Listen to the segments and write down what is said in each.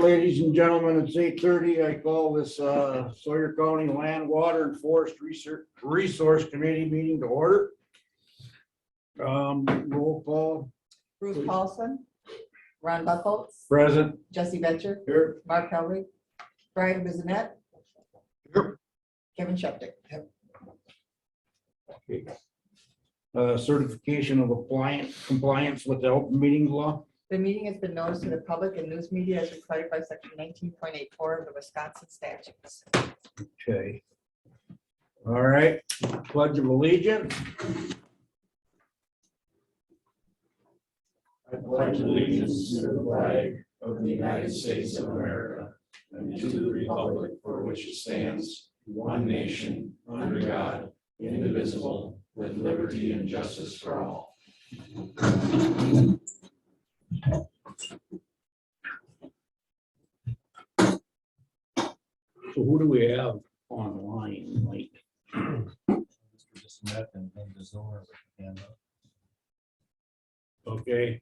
ladies and gentlemen, it's 8:30. I call this Sawyer County Land, Water, and Forest Resource Committee meeting to order. Roll call. Bruce Please. Paulson, Ron Buckholz, Present. Jesse Betcher, Here. Mark Helwig, Brian Bizinet, Here. Kevin Sheptick. Okay. Certification of compliance with the open meeting law. The meeting has been noticed to the public and news media as required by section 19.84 of the Wisconsin statutes. Okay. All right. Pledge of allegiance. I pledge allegiance to the flag of the United States of America and to the republic for which it stands, one nation, under God, indivisible, with liberty and justice for all. So who do we have online, Mike? Okay.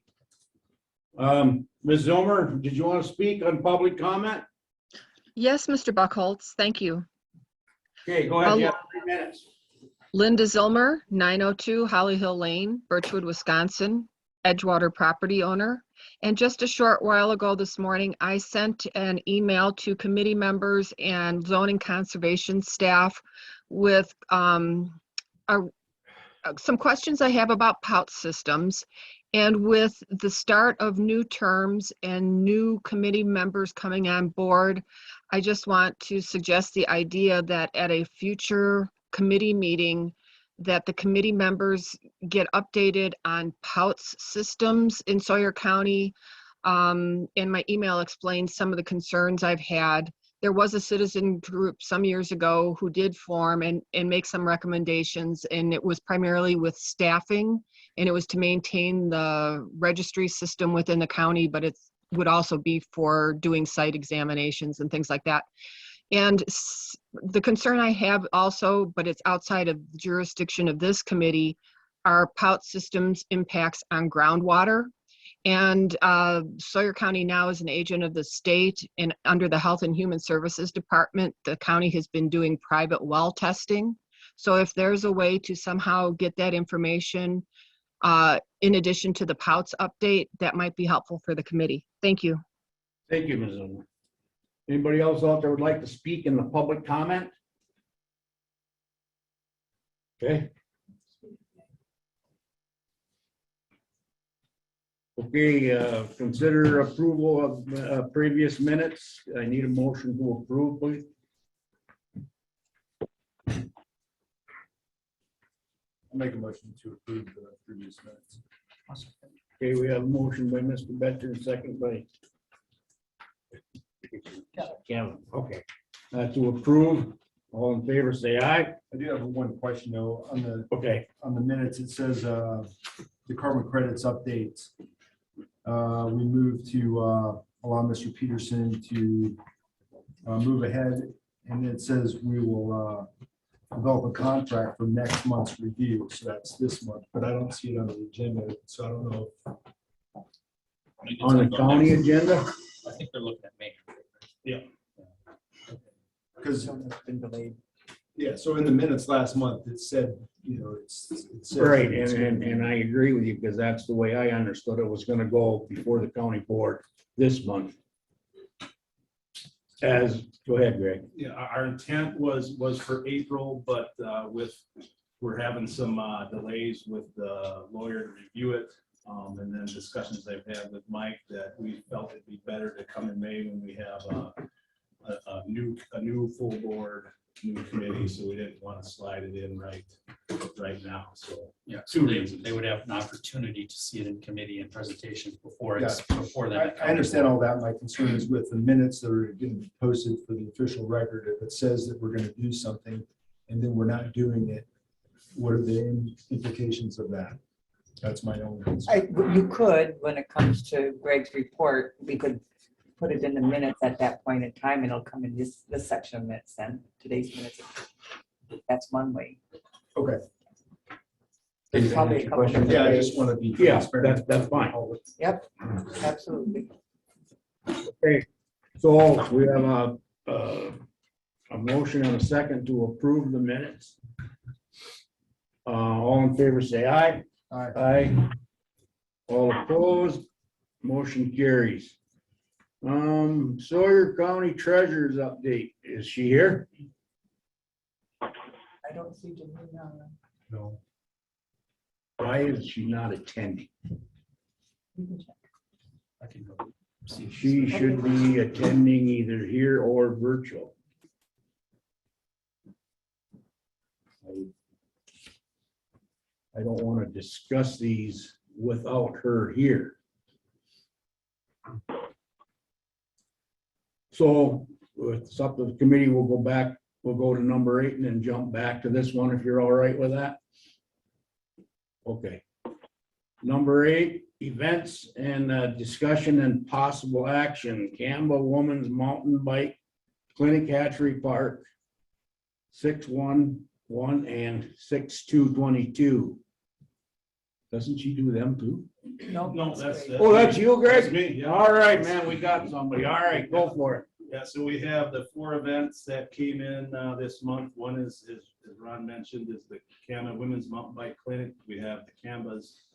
Ms. Zomer, did you want to speak on public comment? Yes, Mr. Buckholz, thank you. Okay, go ahead. You have 3 minutes. Linda Zilmer, 902 Holly Hill Lane, Birchwood, Wisconsin, Edgewater property owner. And just a short while ago this morning, I sent an email to committee members and zoning conservation staff with some questions I have about pout systems. And with the start of new terms and new committee members coming on board, I just want to suggest the idea that at a future committee meeting, that the committee members get updated on pouts systems in Sawyer County. And my email explains some of the concerns I've had. There was a citizen group some years ago who did form and make some recommendations, and it was primarily with staffing, and it was to maintain the registry system within the county, but it would also be for doing site examinations and things like that. And the concern I have also, but it's outside of the jurisdiction of this committee, are pout systems impacts on groundwater. And Sawyer County now is an agent of the state, and under the Health and Human Services Department, the county has been doing private well testing. So if there's a way to somehow get that information in addition to the pouts update, that might be helpful for the committee. Thank you. Thank you, Ms. Zomer. Anybody else out there would like to speak in the public comment? Okay. Okay, consider approval of previous minutes. I need a motion to approve, please. I'll make a motion to approve the previous minutes. Okay, we have a motion by Mr. Betcher and second by Kevin. Okay, to approve. All in favor, say aye. I do have one question though, on the minutes, it says the carbon credits updates. We move to allow Mr. Peterson to move ahead, and it says we will develop a contract for next month's review. So that's this month, but I don't see it on the agenda. So I don't know. On the county agenda? I think they're looking at May. Yeah. Because It's been delayed. yeah, so in the minutes last month, it said, you know, it said Right, and I agree with you, because that's the way I understood it was gonna go before the county board this month. Go ahead, Greg. Yeah, our intent was for April, but we're having some delays with the lawyer to review it. And then discussions they've had with Mike that we felt it'd be better to come in May when we have a new full board, new committee, so we didn't want to slide it in right now. So Yeah, two reasons. they would have an opportunity to see it in committee and presentations before Yeah. it's before that. I understand all that. My concern is with the minutes that are getting posted for the official record. If it says that we're going to do something and then we're not doing it, what are the implications of that? That's my only concern. You could, when it comes to Greg's report, we could put it in the minutes at that point in time, and it'll come in this section of minutes then, today's minutes. That's one way. Okay. There's probably a couple of Yeah, I ways. just want to be Yeah, transparent. that's fine. Yep, absolutely. Okay, So we have a motion and a second to approve the minutes. All in favor, say aye. Aye. Aye. All opposed, motion carries. Sawyer County Treasurer's update. Is she here? I don't see Janine on. No. Why is she not attending? You can check. I can go see. if She should be attending either here or virtual. I don't want to discuss these without her here. So it's up to the committee. We'll go back, we'll go to number 8 and then jump back to this one if you're all right with that. Okay. Number 8, events and discussion and possible action. Campbell Woman's Mountain Bike Clinic, Hatchery Park, 6/1/1 and 6/2/22. Doesn't she do them too? No, that's. Oh, that's you, Greg? That's me, yeah. All right, man, we got somebody. All right, go for it. Yeah, so we have the 4 events that came in this month. One is, as Ron mentioned, is the Canada Women's Mountain Bike Clinic. We have the Canada's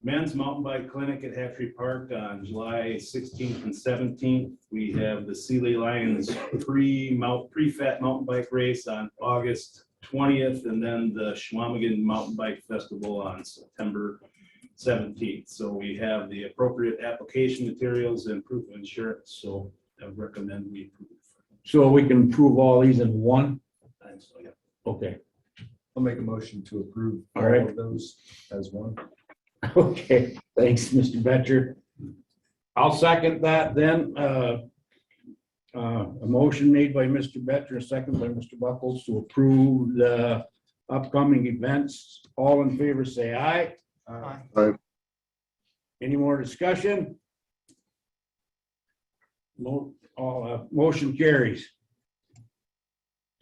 Men's Mountain Bike Clinic at Hatchery Park on July 16th and 17th. We have the Sealy Lions pre-fat mountain bike race on August 20th, and then the Schwamigan Mountain Bike Festival on September 17th. So we have the appropriate application materials and proof of insurance, so I would recommend we approve. So we can approve all these in one? And so, yeah. Okay, I'll make a motion to approve All all right. of those as one. okay, thanks, Mr. Betcher. I'll second that then. A motion made by Mr. Betcher, a second by Mr. Buckles to approve the upcoming events. All in favor, say aye. Any more discussion? Motion carries.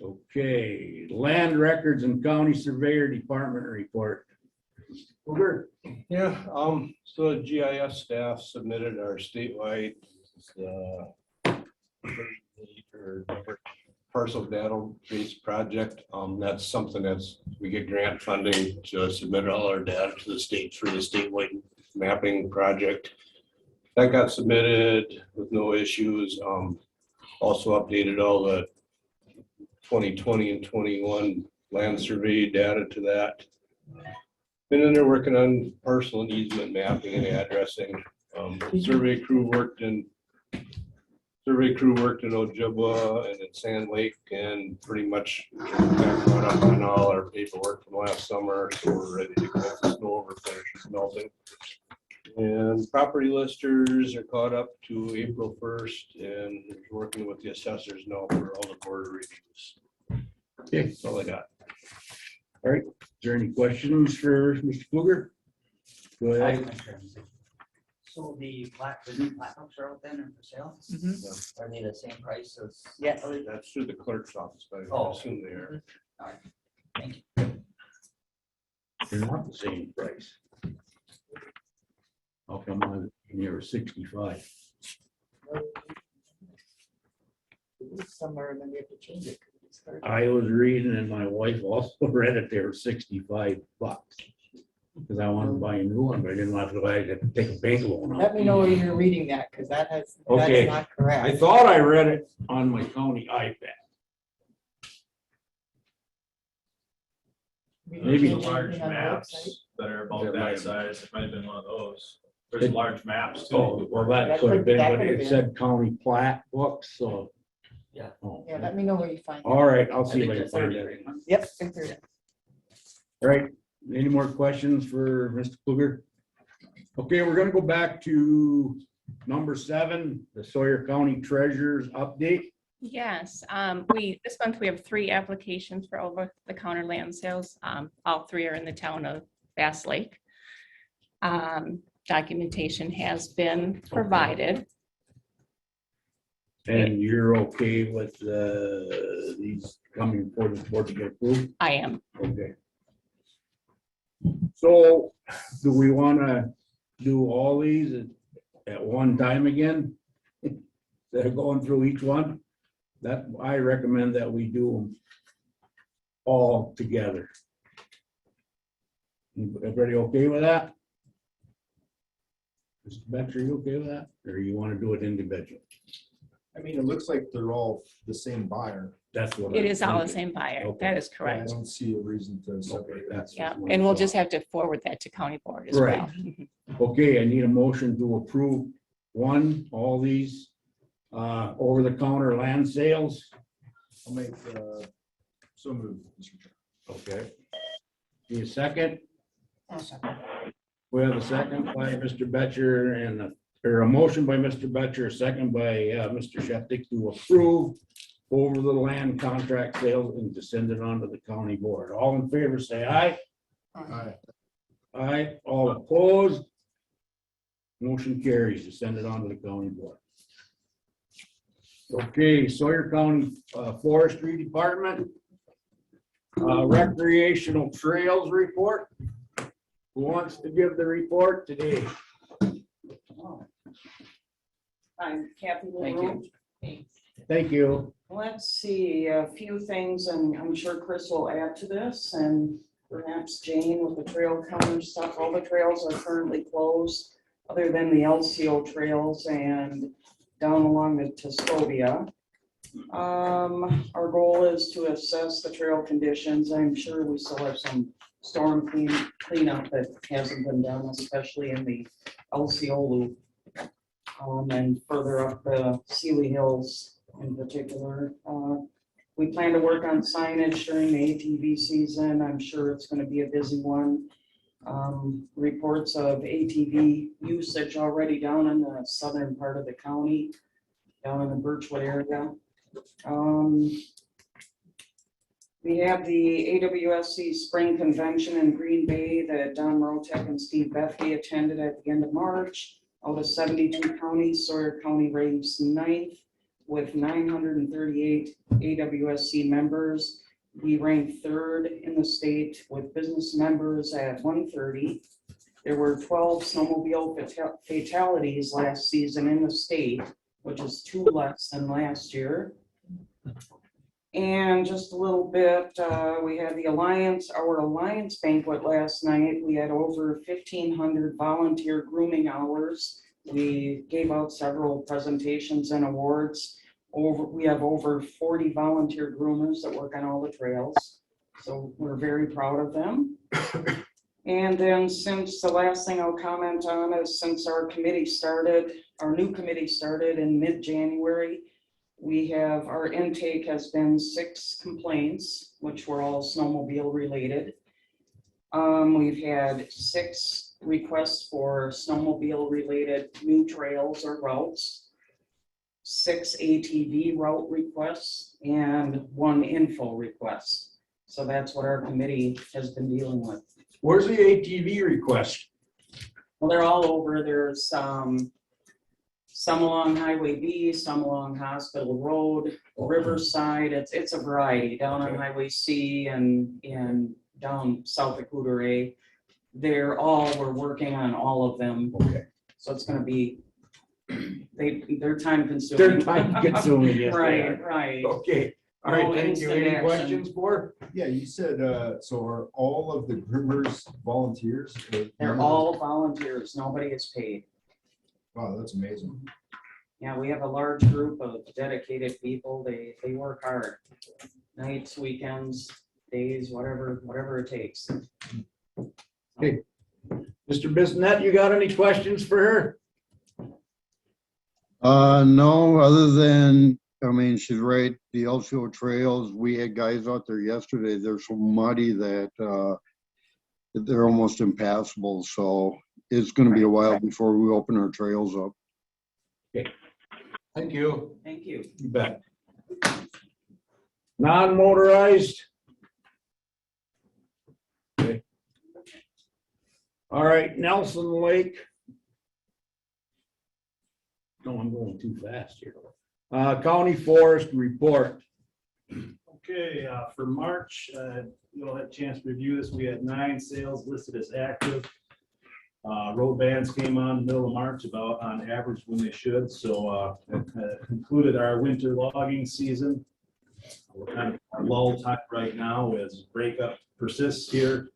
Okay, Land Records and County Surveyor Department report. Over. Yeah, so the GIS staff submitted our statewide, or parcel database project. That's something that's, we get grant funding to submit all our data to the state for the statewide mapping project. That got submitted with no issues. Also updated all the 2020 and 21 land survey data to that. And then they're working on parcel and easement mapping and addressing. Survey crew worked in Ojibwa and in Sand Lake, and pretty much got caught up on all our paperwork from last summer, so we're ready to go. The snow over finishes melting. And property listers are caught up to April 1st, and working with the assessors now for all the border reviews. Okay, That's all I got. all right. Is there any questions for Mr. Kluger? Go ahead. So the new platinums are out then and for sale? Mhm. Are they the same price as? Yes. That's through the clerk's office, but I Oh. assume they are. Thank you. They're not the same price. How come on, you're 65? Somewhere and then we have to change it. 'cause it's hard. I was reading and my wife also read it, they were $65. Because I wanted to buy a new one, but I didn't want to buy it, I had to take a bank loan out. Let me know where you're reading that, because that's Okay. not correct. I thought I read it on my county iPad. We can maybe change The large anything on the maps website. that are That about might that have size, it might have been one of those. It- There's large maps too. Oh, well, that That could have could- been, that but could have it been. said county plat books, so. Yeah. Oh, Yeah, let me know where you find it. all right, I'll I see if think I the can find 30 it. right now. Yep. I heard it. All right, any more questions for Mr. Kluger? Okay, we're gonna go back to number 7, the Sawyer County Treasurer's update. Yes, this month we have 3 applications for over-the-counter land sales. All 3 are in the town of Bass Lake. Documentation has been provided. And you're okay with these coming forward the board to get approved? I am. Okay. So do we want to do all these at one time again? instead of going through each one. That, I recommend that we do them all together. Everybody okay with that? Mr. Beck, are you okay with that? Or you want to do it individual? I mean, it looks like they're all the same buyer. That's what. It I'm is all the thinking. same buyer. Okay. That is I correct. don't see a reason to Okay, separate that. that's Yeah, what I and we'll thought. just have to forward that to county board as Right. well. Okay, I need a motion to approve all these over-the-counter land sales. I'll make, so moved, Mr. Chair. Okay. Need a second? I'll second. We have a second by Mr. Betcher or a motion by Mr. Betcher, a second by Mr. Sheptick to approve over the land contract sales and to send it on to the county board. All in favor, say aye. Aye. Aye, all opposed. Motion carries to send it on to the county board. Okay, Sawyer County Forestry Department. Recreational Trails Report. Who wants to give the report today? I'm Kathy Thank LaRue. you. Thank you. Let's see, a few things, and I'm sure Chris will add to this, and perhaps Jane with the trail counter stuff. All the trails are currently closed, other than the LCO trails and down along the Tuscovia. Our goal is to assess the trail conditions. I'm sure we still have some storm cleanup that hasn't been done, especially in the LCO loop. And further up the Sealy Hills in particular. We plan to work on signage during the ATV season. I'm sure it's going to be a busy one. Reports of ATV usage already down in the southern part of the county, down in the Birchwood area. We have the AWSC Spring Convention in Green Bay that Don Rotek and Steve Bethke attended at the end of March. Out of 72 counties, Sawyer County ranks 9th with 938 AWSC members. We ranked 3rd in the state with business members at 130. There were 12 snowmobile fatalities last season in the state, which is 2 less than last year. And just a little bit, we had our Alliance banquet last night. We had over 1,500 volunteer grooming hours. We gave out several presentations and awards. We have over 40 volunteer groomers that work on all the trails. So we're very proud of them. And then since the last thing I'll comment on is since our new committee started in mid-January, our intake has been 6 complaints, which were all snowmobile related. We've had 6 requests for snowmobile related new trails or routes, 6 ATV route requests, and 1 info request. So that's what our committee has been dealing with. Where's the ATV request? Well, they're all over. There's some along Highway B, some along Hospital Road, Riverside. It's a variety down on Highway C and down south of Coudray. We're working on all of them. Okay. So it's going to be, they're time consuming. They're time consuming, yes. they are. Right. Okay, all right, No thank you. instant Any action. questions for? Yeah, you said, so are all of the groomers volunteers? They're all volunteers. Nobody is paid. Wow, that's amazing. Yeah, we have a large group of dedicated people. They work hard. Nights, weekends, days, whatever it takes. Okay. Mr. Bissonnette, you got any questions for her? No, other than, I mean, she's right, the LCO trails, we had guys out there yesterday, they're so muddy that they're almost impassable, so it's gonna be a while before we open our trails up. Okay. Thank you. Thank you. You bet. Non-motorized. Okay. All right, Nelson Lake. No, I'm going too fast here. County Forest Report. Okay, for March, you'll have a chance to review this. We had 9 sales listed as active. Road bans came on in the middle of March, about on average when they should, so concluded our winter logging season. We're kind of our lull time right now as breakup persists here.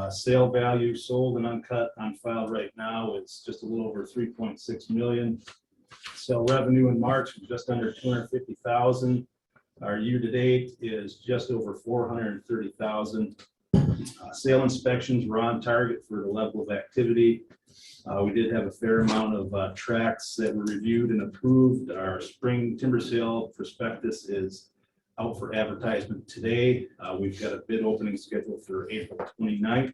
Sale value sold and uncut on file right now is just a little over 3.6 million. Sale revenue in March was just under 250,000. Our year-to-date is just over 430,000. Sale inspections were on target for the level of activity. We did have a fair amount of tracks that were reviewed and approved. Our spring timber sale prospectus is out for advertisement today. We've got a bid opening scheduled for April 29th.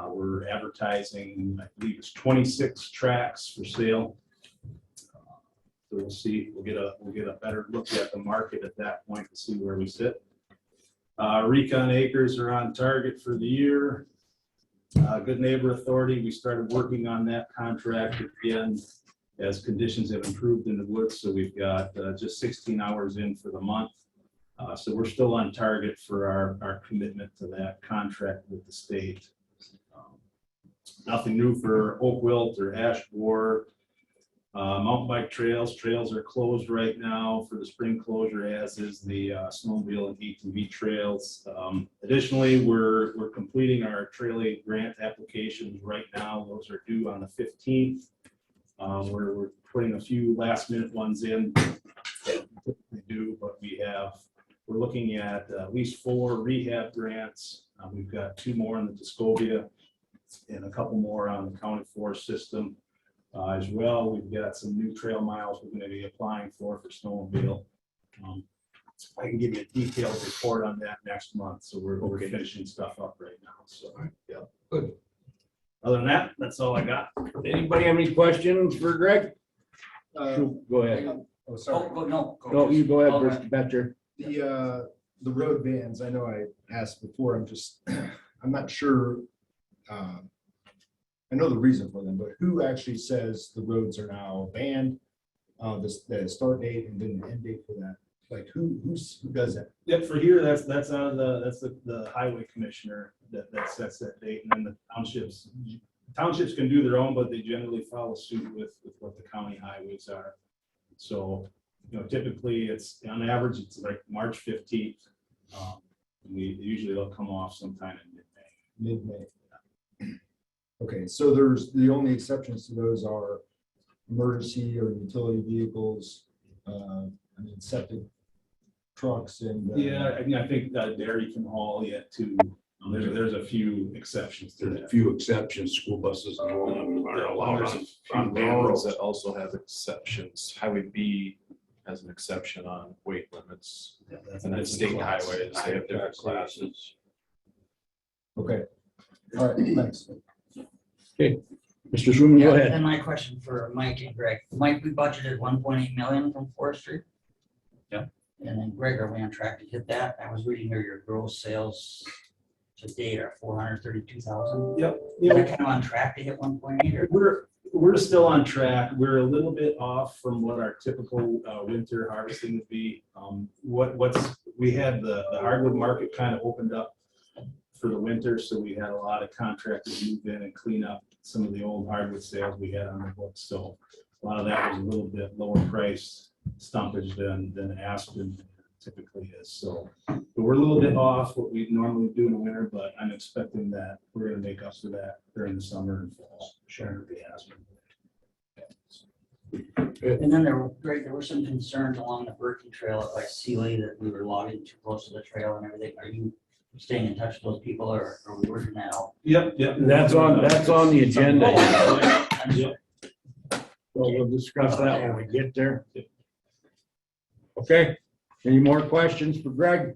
We're advertising, I believe it's 26 tracks for sale. So we'll see, we'll get a better look at the market at that point to see where we sit. Recon Acres are on target for the year. Good Neighbor Authority, we started working on that contract again as conditions have improved in the woods. So we've got just 16 hours in for the month. So we're still on target for our commitment to that contract with the state. Nothing new for oak wilt or ash borer. Mountain bike trails are closed right now for the spring closure, as is the snowmobile and ATV trails. Additionally, we're completing our trail aid grant applications right now. Those are due on the 15th. We're putting a few last minute ones in. We do, but we're looking at least 4 rehab grants. We've got 2 more in the Tuscobia and a couple more on the county forest system. As well, we've got some new trail miles we're going to be applying for snowmobile. I can give you a detailed report on that next month. So we're finishing stuff up right now. So yeah, good. Other than that, that's all I got. Anybody have any questions for Greg? Go ahead. Oh, sorry. No. No, you go ahead, Mr. Betcher. The road bans, I know I asked before, I'm not sure. I know the reason for them, but who actually says the roads are now banned? The start date and then the end date for that? Like who does that? Yep, for here, that's out of the highway commissioner that sets that date, and then the townships can do their own, but they generally follow suit with what the county highways are. So, typically it's on average, it's like March 15th. Usually they'll come off sometime in mid-May. Mid-May. Okay, so there's the only exceptions to those are emergency or utility vehicles, septic trucks and. Yeah, I think dairy can haul yet too. There's a few exceptions to There's a that. few exceptions, school buses and all of them are allowed There's a on few main roads roads. that also have exceptions. Highway B has an exception on weight limits. Yeah, that's And then a state class. highways, they have different classes. Okay, all right, thanks. Okay, Mr. Schuman, go ahead. And my question for Mike and Greg. Mike, we budgeted 1.8 million from forestry. Yep. And then Greg, are we on track to hit that? I was reading here, your gross sales to date are 432,000. Yep. Is that kind of on track to hit 1.8 or? We're still on track. We're a little bit off from what our typical winter harvesting would be. We had the hardwood market kind of opened up for the winter, so we had a lot of contractors move in and clean up some of the old hardwood sales we had on the books. So a lot of that was a little bit lower price stumpage than aspen typically is. So but we're a little bit off what we normally do in the winter, but I'm expecting that we're going to make up for that during the summer and fall. Sharing the aspen. And then there were some concerns along the Berkey Trail at like Sealy that we were logging too close to the trail and everything. Are you staying in touch with those people or are we working that out? Yep. That's on the agenda. Yep. So we'll discuss that when we get there. Okay, any more questions for Greg?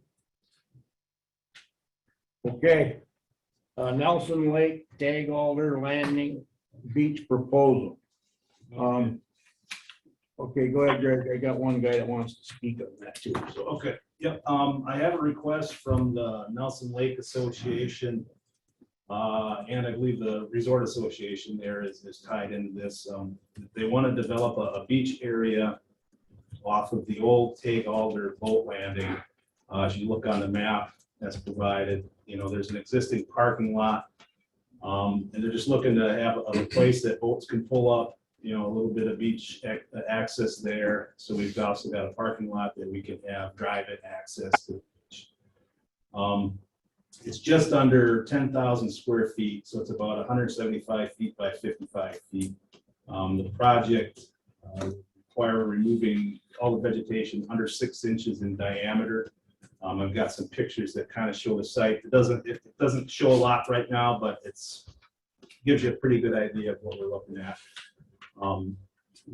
Okay. Nelson Lake, Tag Alder Landing Beach proposal. Okay, go ahead, Greg. I got one guy that wants to speak on that too. So Okay, yep. I have a request from the Nelson Lake Association. And I believe the Resort Association there is tied into this. They want to develop a beach area off of the old Tag Alder boat landing. As you look on the map that's provided, there's an existing parking lot And they're just looking to have a place that boats can pull up, you know, a little bit of beach access there. So we've also got a parking lot that we can have drive-in access to. The beach. It's just under 10,000 square feet, so it's about 175 feet by 55 feet. The project require removing all the vegetation under 6 inches in diameter. I've got some pictures that kind of show the site. It doesn't show a lot right now, but gives you a pretty good idea of what we're looking at. We're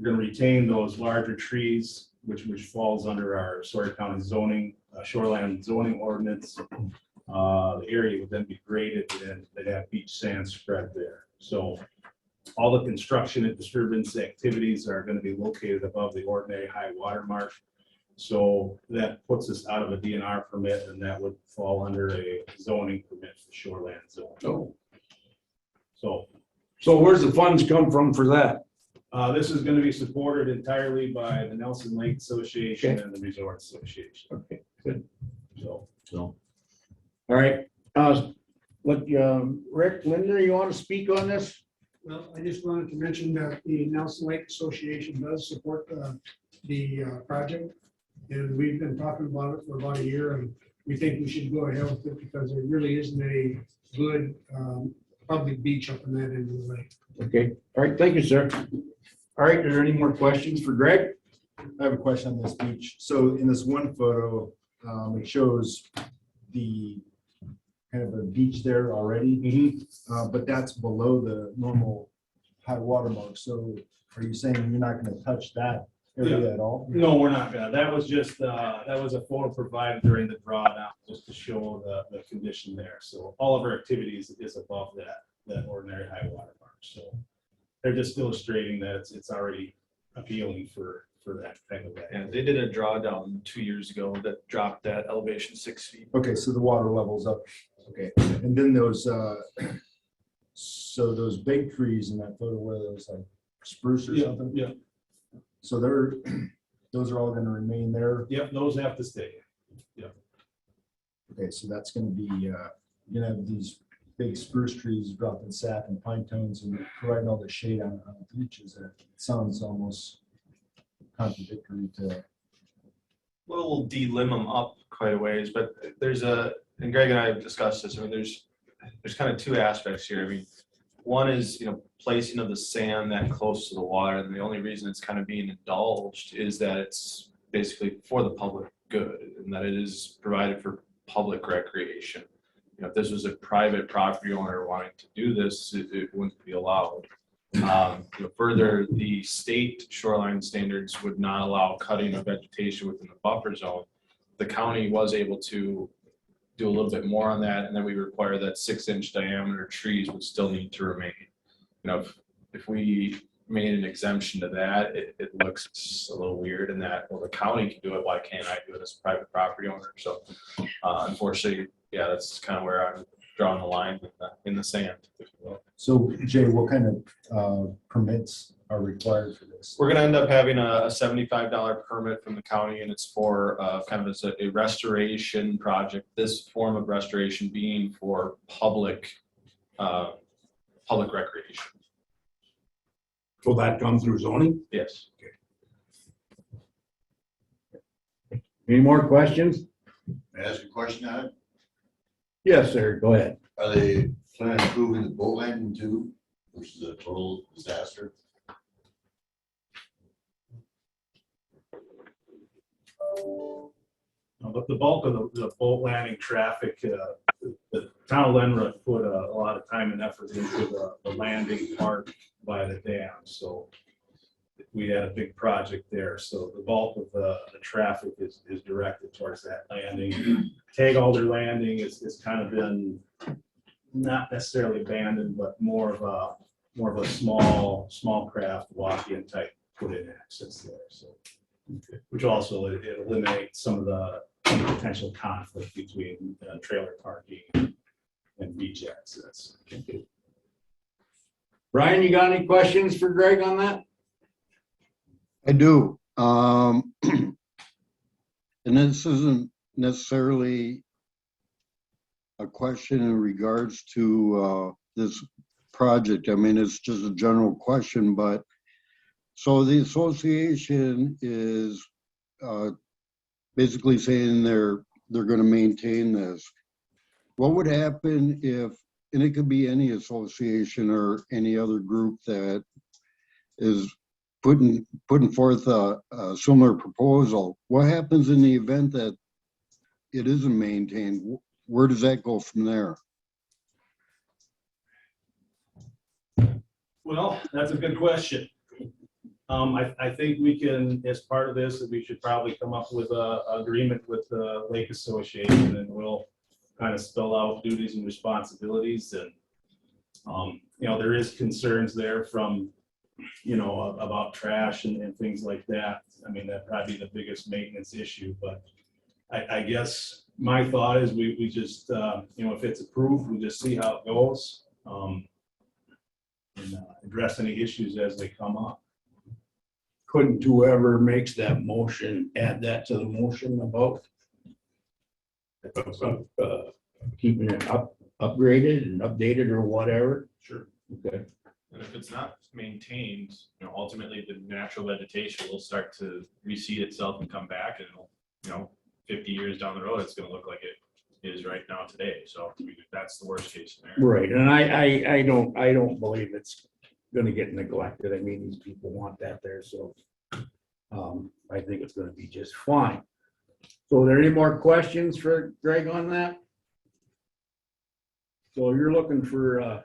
going to retain those larger trees, which falls under our Sawyer County zoning, shoreline zoning ordinance. The area would then be graded and they'd have beach sand spread there. So all the construction and disturbance activities are going to be located above the ordinary high water mark. So that puts us out of a DNR permit, and that would fall under a zoning permit for shoreland zone. So where's the funds come from for that? This is going to be supported entirely by the Nelson Lake Association and the Resort Association. Okay, good. So All right, Rick, Linda, you want to speak on this? Well, I just wanted to mention that the Nelson Lake Association does support the project. And we've been talking about it for about a year, and we think we should go ahead with it because there really isn't a good public beach up in that end of the lake. Okay, all right, thank you, sir. All right, are there any more questions for Greg? I have a question on this beach. So in this one photo, it shows the kind of a beach there already, but that's below the normal high water mark. So are you saying you're not going to touch that area at all? no, we're not gonna. That was just that was a photo provided during the drawdown just to show the condition there. So all of our activities is above that ordinary high water mark. So they're just illustrating that it's already appealing for that type of And they did a drawdown 2 years ago that dropped that elevation 6 feet. Okay, so the water level's up. Okay, and then those, so those big trees in that photo, were those like spruce or something? Yeah. So those are all going to remain there. Yep, those have to stay. Okay, so that's going to be, you're going to have these big spruce trees dropping sap and pine cones and providing all the shade on the beaches. It sounds almost contradictory to. Well, we'll delim them up quite a ways, but and Greg and I have discussed this. I mean, there's kind of two aspects here. I mean, one is, placing of the sand that close to the water, and the only reason it's kind of being indulged is that it's basically for the public good, and that it is provided for public recreation. If this was a private property owner wanting to do this, it wouldn't be allowed. Further, the state shoreline standards would not allow cutting of vegetation within the buffer zone. The county was able to do a little bit more on that, and then we require that 6-inch diameter trees would still need to remain. If we made an exemption to that, it looks a little weird in that, well, the county can do it, why can't I do it as a private property owner? So unfortunately, yeah, that's kind of where I'm drawing the line in the sand, if you will. So Jay, what kind of permits are required for this? We're going to end up having a $75 permit from the county, and it's for kind of as a restoration project. This form of restoration being for public recreation. Will that come through zoning? Yes. Any more questions? May I ask a question on it? Yes, sir, go ahead. Are they planning on improving the boat landing too, which is a total disaster? But the bulk of the boat landing traffic, the town of Lenra put a lot of time and effort into the landing part by the dam. So we had a big project there. So the bulk of the traffic is directed towards that landing. Alder landing is kind of been not necessarily abandoned, but more of a small craft walk-in type put-in access there. So, which also it eliminates some of the potential conflict between trailer parking and beach access. Brian, you got any questions for Greg on that? I do. And this isn't necessarily a question in regards to this project? I mean, it's just a general question, but so the association is basically saying they're going to maintain this. What would happen if, and it could be any association or any other group that is putting forth a similar proposal, what happens in the event that it isn't maintained? Where does that go from there? Well, that's a good question. I think we can, as part of this, that we should probably come up with a agreement with the Lake Association, and we'll kind of spell out duties and responsibilities. And, you know, there is concerns there from, you know, about trash and things like that. I mean, that'd probably be the biggest maintenance issue, but I guess my thought is we just, you know, if it's approved, we just see how it goes. And address any issues as they come up. Couldn't whoever makes that motion add that to the motion about keeping it upgraded and updated or whatever? Sure. Okay. And if it's not maintained, you know, ultimately the natural vegetation will start to reseed itself and come back, and it'll, you know, 50 years down the road, it's gonna look like it is right now today. So I mean, that's the worst case scenario. Right, and I don't believe it's gonna get neglected. I mean, these people want that there, so I think it's gonna be just fine. So are there any more questions for Greg on that? So you're looking for a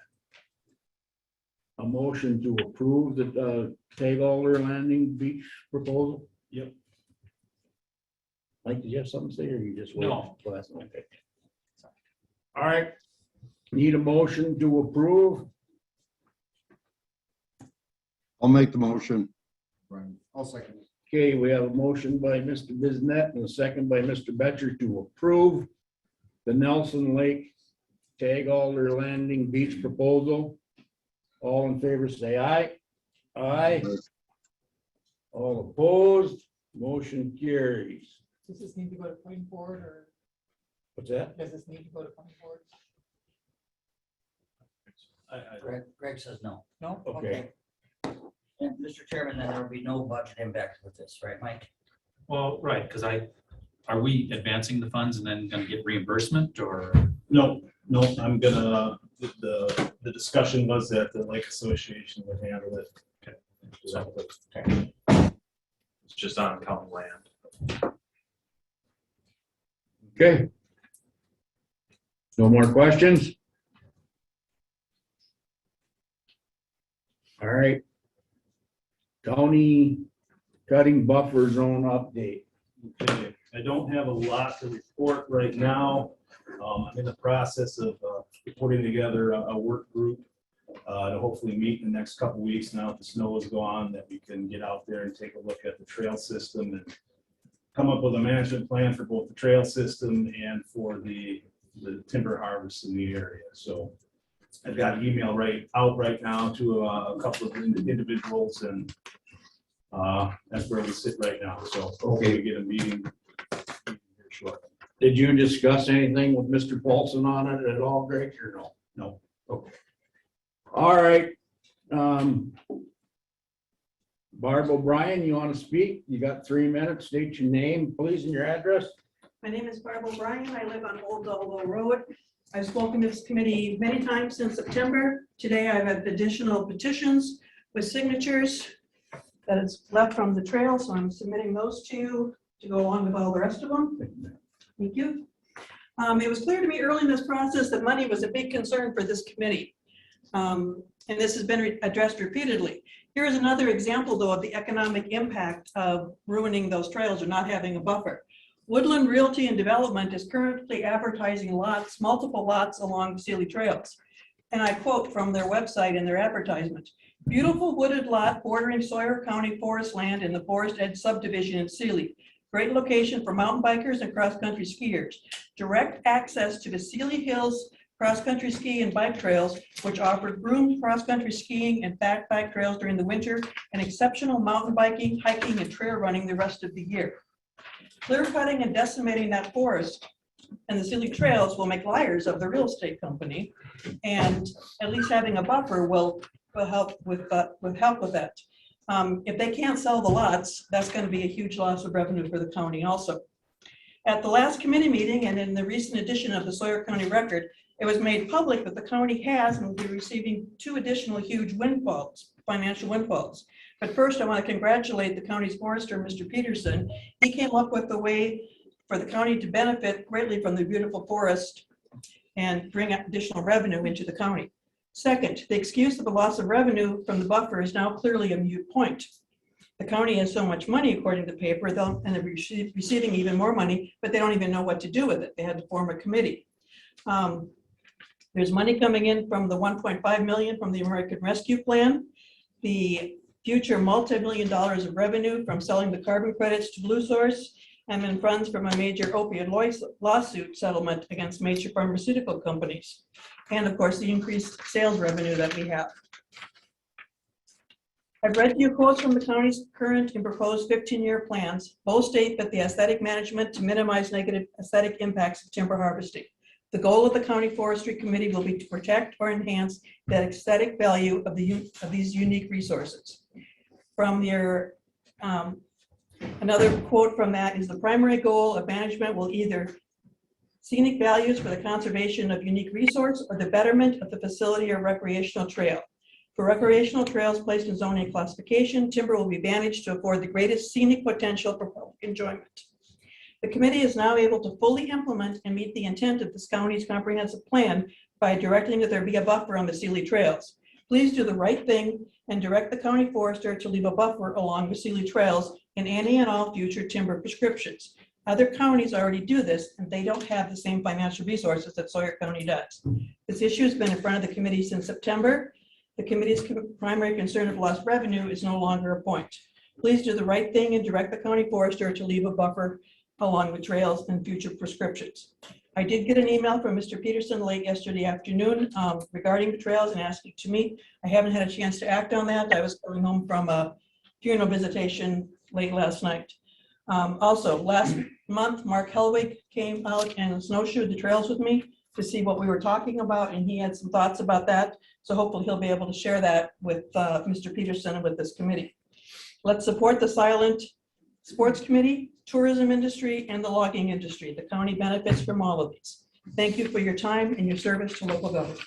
motion to approve the Alder Landing Beach proposal? Yep. Like, did you have something to say, or you just? No. Well, that's okay. All right, need a motion to approve? I'll make the motion. I'll second it. Okay, we have a motion by Mr. Bisnet and a second by Mr. Betcher to approve the Nelson Lake Alder Landing Beach proposal. All in favor, say aye. Aye. All opposed, motion carries. Does this need to go to planning board, or What's that? does this need to go to planning board? Greg says no. No? Okay. And Mr. Chairman, then there will be no budget impact with this, right, Mike? Well, right, because are we advancing the funds and then gonna get reimbursement, or? No, I'm gonna, the discussion was that the Lake Association would handle it. Okay. So, It's just on county land. Okay. No more questions? All right. County cutting buffer zone update. okay, I don't have a lot to report right now. I'm in the process of putting together a work group to hopefully meet in the next couple weeks now that the snow is gone, that we can get out there and take a look at the trail system and come up with a management plan for both the trail system and for the timber harvest in the area. So I've got an email out right now to a couple of individuals, and that's where we sit right now. So hopefully we get a meeting here shortly. Did you discuss anything with Mr. Paulson on it at all, Greg, or no? No. Okay. All right. Barb OBrien, you want to speak? You got 3 minutes. State your name, please, and your address. My name is Barb OBrien. I live on Old Dull Road. I've spoken to this committee many times since September. Today I have additional petitions with signatures that is left from the trail, so I'm submitting those to you to go along with all the rest of them. Thank you. It was clear to me early in this process that money was a big concern for this committee. And this has been addressed repeatedly. Here is another example, though, of the economic impact of ruining those trails or not having a buffer. Woodland Realty and Development is currently advertising lots, multiple lots along Sealy trails. And I quote from their website in their advertisement: "Beautiful wooded lot bordering Sawyer County forest land in the Forest Edge subdivision in Sealy. Great location for mountain bikers and cross-country skiers. Direct access to the Sealy Hills cross-country ski and bike trails, which offer groomed cross-country skiing and backpack trails during the winter, and exceptional mountain biking, hiking, and trail running the rest of the year. Clear cutting and decimating that forest and the Sealy Trails will make liars of the real estate company. And at least having a buffer will help with that. If they can't sell the lots, that's going to be a huge loss of revenue for the county also. At the last committee meeting and in the recent edition of the Sawyer County Record, it was made public that the county has and will be receiving 2 additional huge windfalls, financial windfalls. But first, I want to congratulate the county's forester, Mr. Peterson. He came up with a way for the county to benefit greatly from the beautiful forest and bring additional revenue into the county. Second, the excuse of the loss of revenue from the buffer is now clearly a moot point. The county has so much money, according to the paper, and they're receiving even more money, but they don't even know what to do with it. They had to form a committee. There's money coming in from the $1.5 million from the American Rescue Plan, the future multi-million dollars of revenue from selling the carbon credits to Blue Source, and then funds from a major opioid lawsuit settlement against major pharmaceutical companies. And of course, the increased sales revenue that we have. I've read you quotes from the county's current and proposed 15-year plans. Both state that the aesthetic management to minimize negative aesthetic impacts of timber harvesting. The goal of the County Forestry Committee will be to protect or enhance the aesthetic value of these unique resources. From your, another quote from that is the primary goal of management will either scenic values for the conservation of unique resource or the betterment of the facility or recreational trail. For recreational trails placed in zoning classification, timber will be managed to afford the greatest scenic potential for public enjoyment. The committee is now able to fully implement and meet the intent of this county's comprehensive plan by directing that there be a buffer on the Sealy Trails. Please do the right thing and direct the county forester to leave a buffer along the Sealy Trails in any and all future timber prescriptions. Other counties already do this, and they don't have the same financial resources that Sawyer County does. This issue has been in front of the committee since September. The committee's primary concern of lost revenue is no longer a point. Please do the right thing and direct the county forester to leave a buffer along the trails and future prescriptions. I did get an email from Mr. Peterson late yesterday afternoon regarding the trails and asking to meet. I haven't had a chance to act on that. I was coming home from a funeral visitation late last night. Also, last month, Mark Helwig came out and snowshoed the trails with me to see what we were talking about, and he had some thoughts about that. So hopefully he'll be able to share that with Mr. Peterson and with this committee. Let's support the silent sports committee, tourism industry, and the logging industry. The county benefits from all of these. Thank you for your time and your service to local government.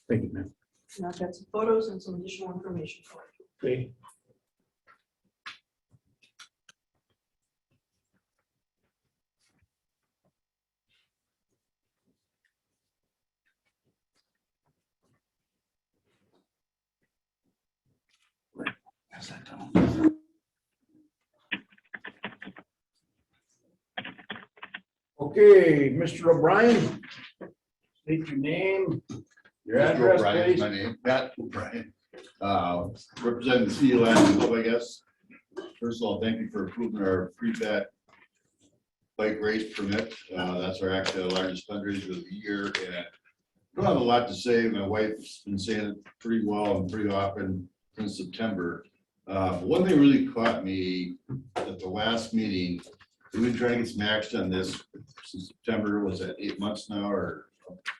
Thank you, ma'am. Now I've got some photos and some additional information for you. Okay. Pass that down. Okay, Mr. O'Brien, state your name, your Mr. address, O'Brien is please. my name, Pat O'Brien. Representing the city of Lansing, I guess. First of all, thank you for approving our pre-pat bike race permit. That's actually our largest fundraiser of the year. And I don't have a lot to say. My wife's been saying it pretty well and pretty often since September. One thing really caught me at the last meeting. We've been trying to get some action on this since September. Was that 8 months now, or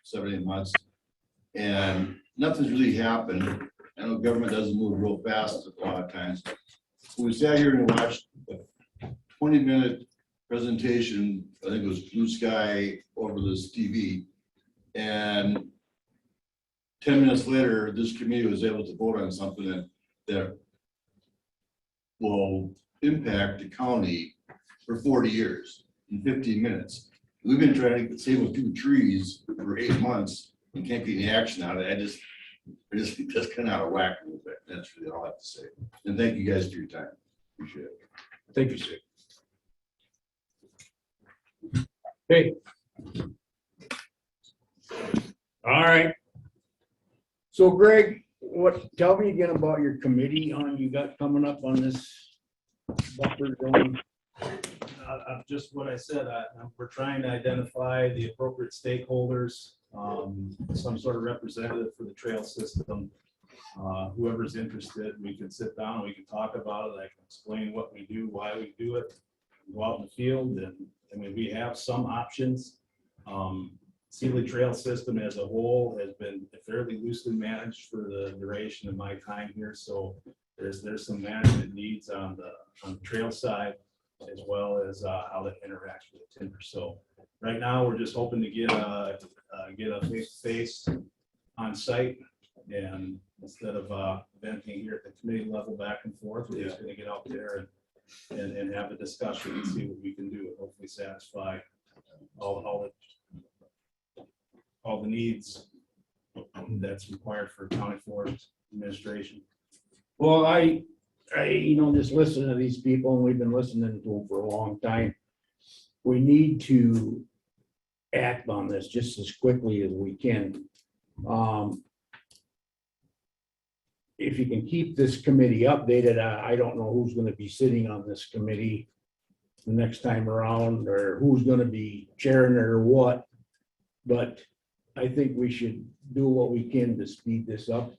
7, 8 months? And nothing's really happened. I know government doesn't move real fast a lot of times. We sat here and watched a 20-minute presentation. I think it was Blue Sky over this TV. And 10 minutes later, this committee was able to vote on something that will impact the county for 40 years in 15 minutes. We've been trying to save a few trees for 8 months and can't get any action out of it. I just think that's kind of out of whack a little bit. That's really all I have to say. And thank you guys for your time. Appreciate it. Thank you, sir. Okay. All right. So Greg, tell me again about your committee you got coming up on this buffer zone. Just what I said, we're trying to identify the appropriate stakeholders, some sort of representative for the trail system. Whoever's interested, we can sit down, we can talk about it. I can explain what we do, why we do it, go out in the field. And I mean, we have some options. Sealy Trail System as a whole has been fairly loosely managed for the duration of my time here, so there's some management needs on the trail side, as well as how that interacts with the timber. So right now, we're just hoping to get a face-to-face on site, and instead of venting here at the committee level back and forth, we're just gonna get out there and have a discussion and see what we can do, and hopefully satisfy all the needs that's required for county forest administration. Well, I, just listening to these people, and we've been listening to them for a long time. We need to act on this just as quickly as we can. If you can keep this committee updated, I don't know who's gonna be sitting on this committee the next time around, or who's gonna be chairing it or what. But I think we should do what we can to speed this up.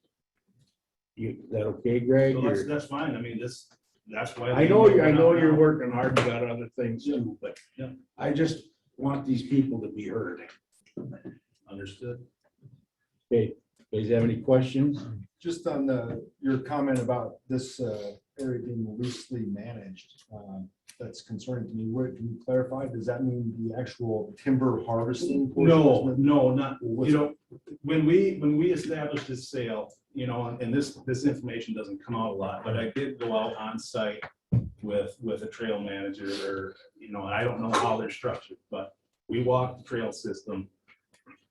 Is that okay, Greg? So Or- that's fine. I mean, that's why. I know you're working hard, you got other things too, but Yeah. I just want these people to be heard. Understood. Okay, guys have any questions? Just on your comment about this area being loosely managed, that's concerning to me. What, can you clarify? Does that mean the actual timber harvesting? portion? No, not, when we established this sale, and this information doesn't come out a lot, but I did go out on site with a trail manager, or, I don't know how they're structured, but we walked the trail system.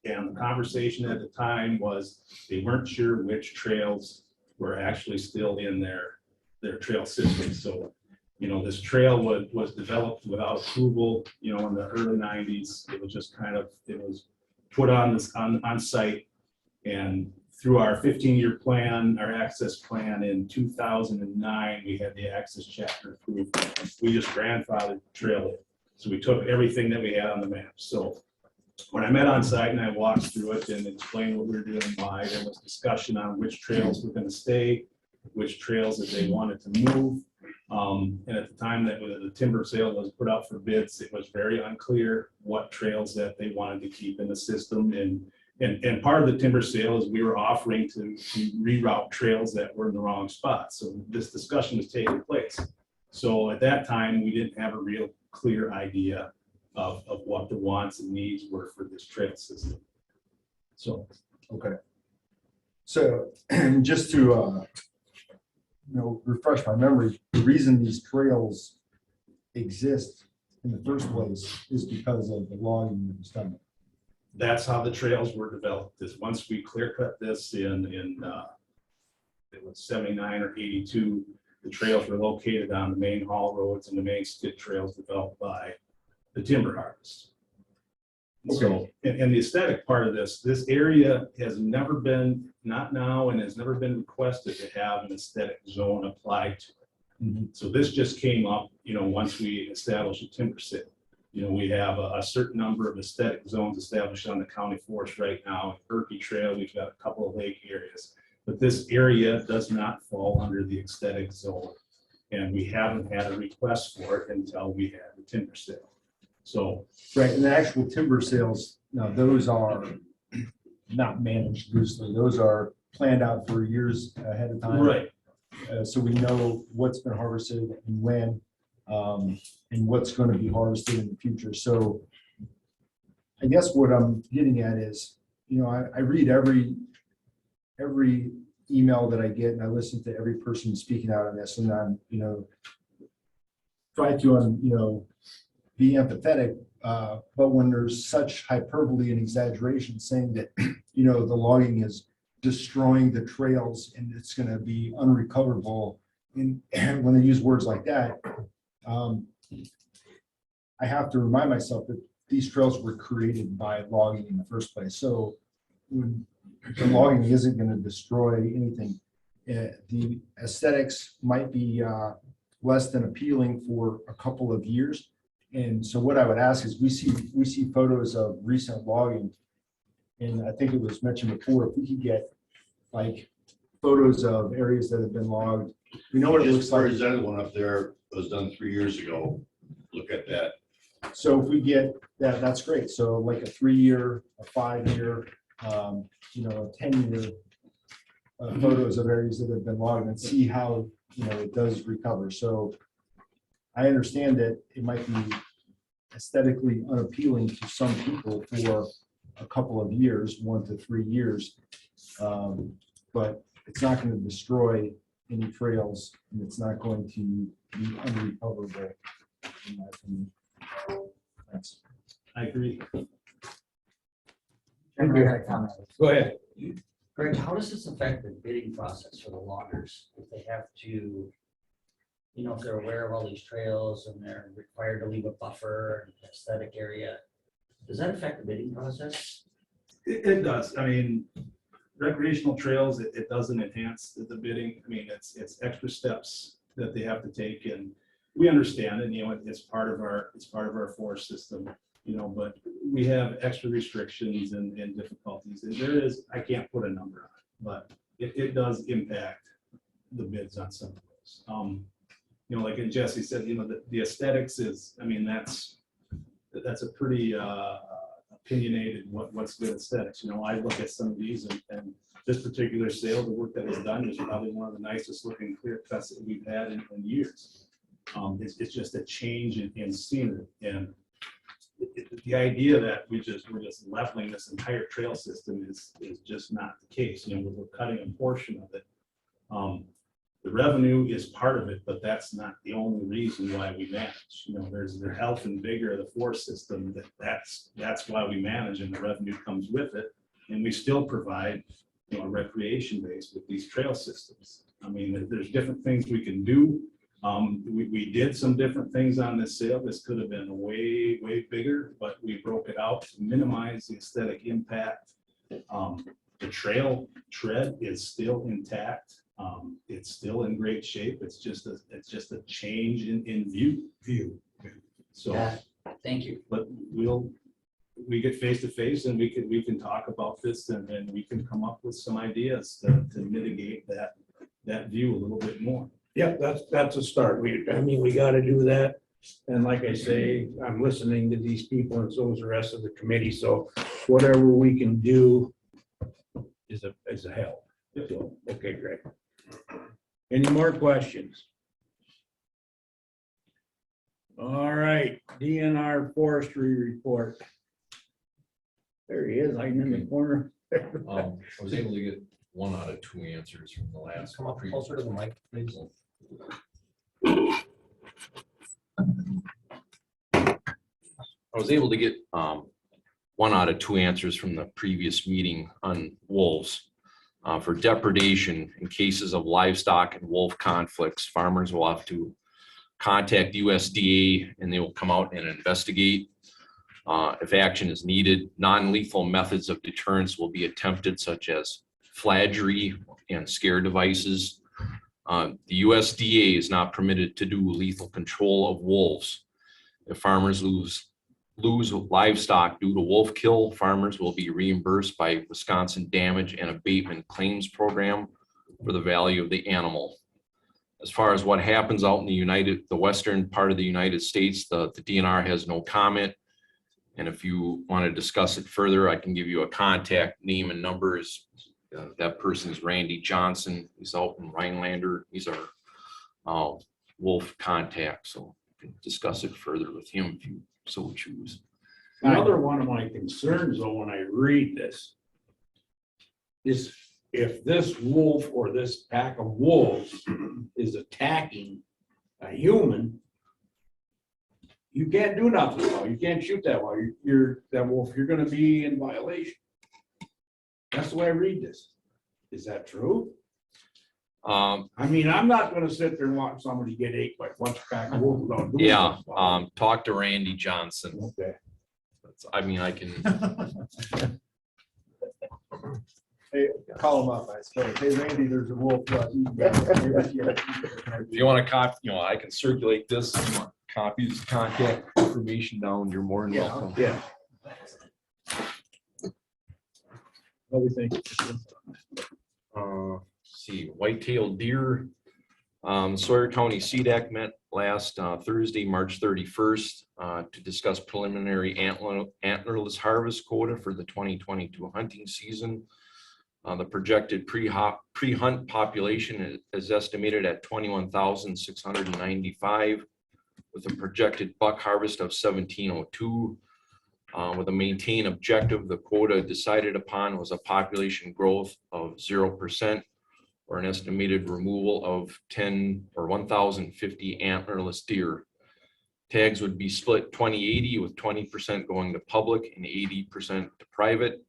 And the conversation at the time was they weren't sure which trails were actually still in their trail system. So, this trail was developed without approval, in the early 90s. It was just it was put on site. And through our 15-year plan, our access plan in 2009, we had the access chapter approved. We just grandfathered the trail in. So we took everything that we had on the map. So when I met on site and I walked through it and explained what we were doing, why, there was discussion on which trails were going to stay, which trails that they wanted to move. And at the time that the timber sale was put out for bids, it was very unclear what trails that they wanted to keep in the system. And part of the timber sale is we were offering to reroute trails that were in the wrong spot. So this discussion was taking place. So at that time, we didn't have a real clear idea of what the wants and needs were for this trail system. So, Okay. So just to, refresh my memory, the reason these trails exist in the first place is because of the logging that was done. that's how the trails were developed. Is once we clear cut this in it was 79 or 82, the trails were located on the main haul roads and the main skid trails developed by the timber harvest. So, and the aesthetic part of this area has never been, not now, and has never been requested to have an aesthetic zone applied to it. So this just came up, once we established a timber sale. We have a certain number of aesthetic zones established on the county forest right now. Berkey Trail, we've got a couple of lake areas, but this area does not fall under the aesthetic zone. And we haven't had a request for it until we had the timber sale. So. Right, and the actual timber sales, now those are not managed loosely. Those are planned out for years ahead of time. Right. So we know what's been harvested and when, and what's going to be harvested in the future. So I guess what I'm getting at is, I read every email that I get, and I listen to every person speaking out on this, and I'm, try to, be empathetic. But when there's such hyperbole and exaggeration saying that, the logging is destroying the trails and it's going to be unrecoverable, and when they use words like that, I have to remind myself that these trails were created by logging in the first place. So when the logging isn't going to destroy anything, the aesthetics might be less than appealing for a couple of years. And so what I would ask is, we see photos of recent logging, and I think it was mentioned before, if we could get like photos of areas that have been logged, we know what it looks like. Presented one up there, was done 3 years ago. Look at that. So if we get that, that's great. So like a 3-year, a 5-year, a 10-year photos of areas that have been logged and see how, it does recover. So I understand that it might be aesthetically unappealing to some people for a couple of years, 1 to 3 years. But it's not going to destroy any trails, and it's not going to be unrecoverable, in my opinion. Thanks. I agree. Chairman, I got a comment. Go ahead. Greg, how does this affect the bidding process for the loggers? If they have to, if they're aware of all these trails and they're required to leave a buffer and aesthetic area, does that affect the bidding process? It does. I mean, recreational trails, it doesn't enhance the bidding. I mean, it's extra steps that they have to take, and we understand it, it's part of our forest system, but we have extra restrictions and difficulties. And there is, I can't put a number on it, but it does impact the bids on some of those. Like Jesse said, the aesthetics is, I mean, that's a pretty opinionated what's good aesthetics. I look at some of these and this particular sale, the work that was done is probably one of the nicest looking clear cuts that we've had in years. It's just a change in scenery, and the idea that we're just leveling this entire trail system is just not the case. We're cutting a portion of it. The revenue is part of it, but that's not the only reason why we manage. There's the health and vigor of the forest system. That's why we manage, and the revenue comes with it. And we still provide, a recreation base with these trail systems. I mean, there's different things we can do. We did some different things on this sale. This could have been way, way bigger, but we broke it out to minimize the aesthetic impact. The trail tread is still intact. It's still in great shape. It's just a change in view. So thank you. But we get face to face and we can talk about this and we can come up with some ideas to mitigate that view a little bit more. Yeah, that's a start. We got to do that. And like I say, I'm listening to these people and so is the rest of the committee. So whatever we can do is a help. So, okay, great. Any more questions? All right, DNR Forestry Report. There he is, hiding in the corner. I was able to get 1 out of 2 answers from the last. Come up closer to the mic, please. I was able to get 1 out of 2 answers from the previous meeting on wolves. For depredation in cases of livestock and wolf conflicts, farmers will have to contact USDA and they will come out and investigate. If action is needed, non-lethal methods of deterrence will be attempted, such as flaggery and scare devices. The USDA is not permitted to do lethal control of wolves. If farmers lose livestock due to wolf kill, farmers will be reimbursed by Wisconsin Damage and Abatement Claims Program for the value of the animal. As far as what happens out in the western part of the United States, the DNR has no comment. And if you want to discuss it further, I can give you a contact name and numbers. That person is Randy Johnson. He's out in Rhinelander. He's our wolf contact. So you can discuss it further with him if you so choose. Another one of my concerns though, when I read this, is if this wolf or this pack of wolves is attacking a human, you can't do nothing. You can't shoot that while you're that wolf. You're going to be in violation. That's the way I read this. Is that true? I mean, I'm not going to sit there and watch somebody get ate by one pack of wolves. Yeah, talk to Randy Johnson. Okay. I mean, I can. Hey, call him up, I suppose. Hey, Randy, there's a wolf. If you want to copy, I can circulate this. If you want copies, contact information down. You're more than welcome. Yeah. What do we think? See, white-tailed deer, Sawyer County CDAC met last Thursday, March 31st, to discuss preliminary antlerless harvest quota for the 2022 hunting season. The projected pre-hunt population is estimated at 21,695, with a projected buck harvest of 1,702. With a maintained objective, the quota decided upon was a population growth of 0%, or an estimated removal of 10 or 1,050 antlerless deer. Tags would be split 20-80, with 20% going to public and 80% to private.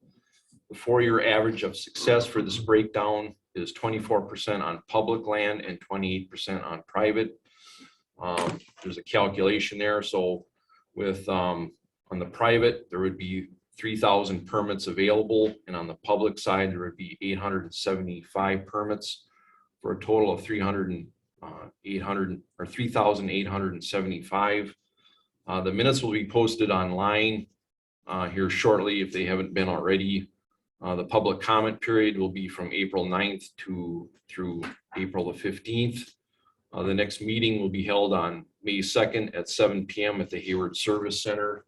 The 4-year average of success for this breakdown is 24% on public land and 28% on private. There's a calculation there. So with on the private, there would be 3,000 permits available, and on the public side, there would be 875 permits for a total of 3,875. The minutes will be posted online here shortly if they haven't been already. The public comment period will be from April 9th through April the 15th. The next meeting will be held on May 2nd at 7 p.m. at the Hayward Service Center.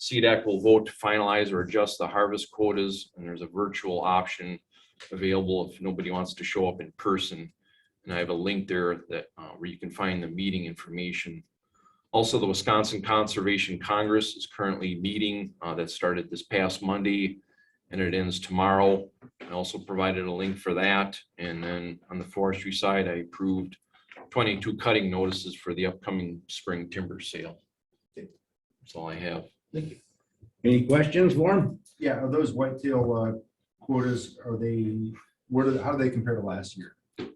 CDAC will vote to finalize or adjust the harvest quotas, and there's a virtual option available if nobody wants to show up in person. And I have a link there that where you can find the meeting information. Also, the Wisconsin Conservation Congress is currently meeting. That started this past Monday and it ends tomorrow. I also provided a link for that. And then on the forestry side, I approved 22 cutting notices for the upcoming spring timber sale. That's all I have. Thank you. Any questions, Warren? Yeah, are those whitetail quotas, how do they compare to last year? Are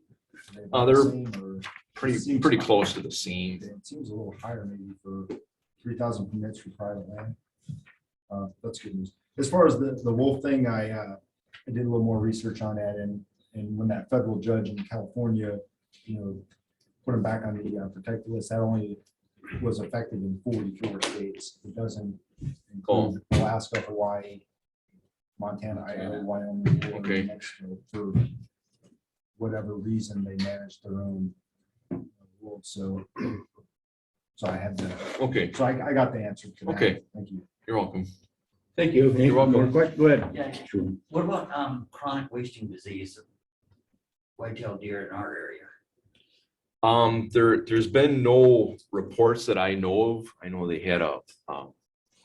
they They're the same, or pretty close to the same. it seems a little higher maybe for 3,000 permits for private land. That's good news. As far as the wolf thing, I did a little more research on that, and when that federal judge in California, put them back on the protected list, that only was effective in 44 states. It doesn't include Alaska, Hawaii, Montana, Idaho, Wyoming, or New Mexico. For whatever reason, they manage their own wolves. So I had the So I got the answer to that. Okay. Thank you. You're welcome. Thank you. You're welcome. More questions? Go ahead. Yeah. What about chronic wasting disease of whitetail deer in our area? There's been no reports that I know of. I know they had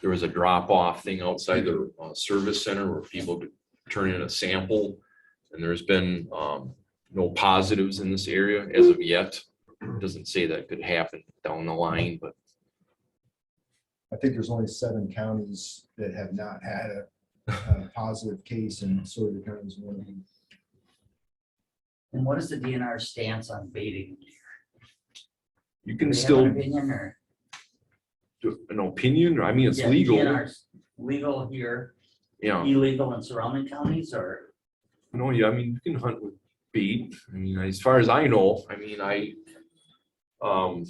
there was a drop-off thing outside the service center where people could turn in a sample, and there's been no positives in this area as of yet. It doesn't say that could happen down the line, but I think there's only 7 counties that have not had a positive case, and Sawyer County is one of them. And what is the DNR stance on baiting? you can Do they have still an opinion, or? do an opinion. I mean, it's Yeah, legal. DNR's legal here, Yeah. illegal in surrounding counties, or? No, yeah, I mean, you can hunt with bait. I mean, as far as I know, I mean, I don't